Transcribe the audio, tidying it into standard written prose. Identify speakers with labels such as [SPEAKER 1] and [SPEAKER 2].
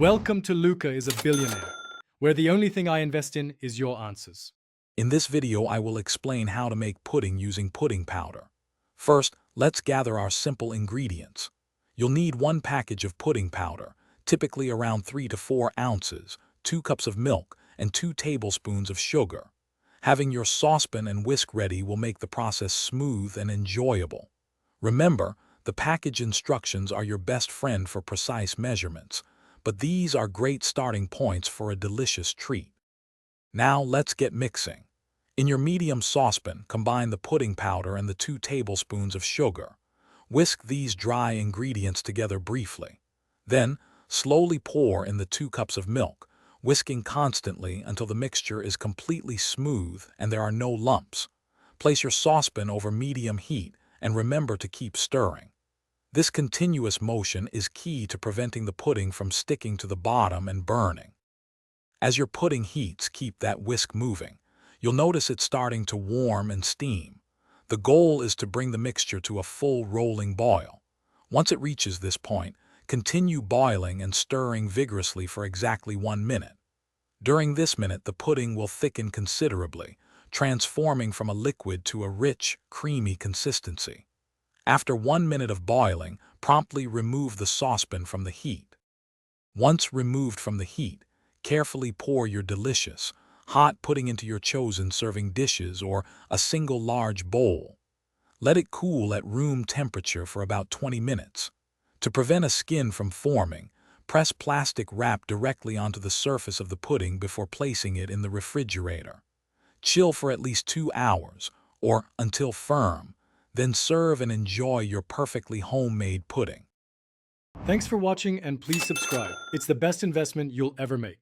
[SPEAKER 1] Welcome to Luca is a Billionaire, where the only thing I invest in is your answers.
[SPEAKER 2] In this video, I will explain how to make pudding using pudding powder. First, let's gather our simple ingredients. You'll need 1 package of pudding powder, typically around 3 to 4 ounces, 2 cups of milk, and 2 tablespoons of sugar. Having your saucepan and whisk ready will make the process smooth and enjoyable. Remember, the package instructions are your best friend for precise measurements, but these are great starting points for a delicious treat. Now let's get mixing. In your medium saucepan, combine the pudding powder and the 2 tablespoons of sugar. Whisk these dry ingredients together briefly. Then, slowly pour in the 2 cups of milk, whisking constantly until the mixture is completely smooth and there are no lumps. Place your saucepan over medium heat and remember to keep stirring. This continuous motion is key to preventing the pudding from sticking to the bottom and burning. As your pudding heats, keep that whisk moving. You'll notice it starting to warm and steam. The goal is to bring the mixture to a full rolling boil. Once it reaches this point, continue boiling and stirring vigorously for exactly 1 minute. During this minute, the pudding will thicken considerably, transforming from a liquid to a rich, creamy consistency. After 1 minute of boiling, promptly remove the saucepan from the heat. Once removed from the heat, carefully pour your delicious, hot pudding into your chosen serving dishes or a single large bowl. Let it cool at room temperature for about 20 minutes. To prevent a skin from forming, press plastic wrap directly onto the surface of the pudding before placing it in the refrigerator. Chill for at least 2 hours, or until firm. Then serve and enjoy your perfectly homemade pudding.
[SPEAKER 1] Thanks for watching and please subscribe. It's the best investment you'll ever make.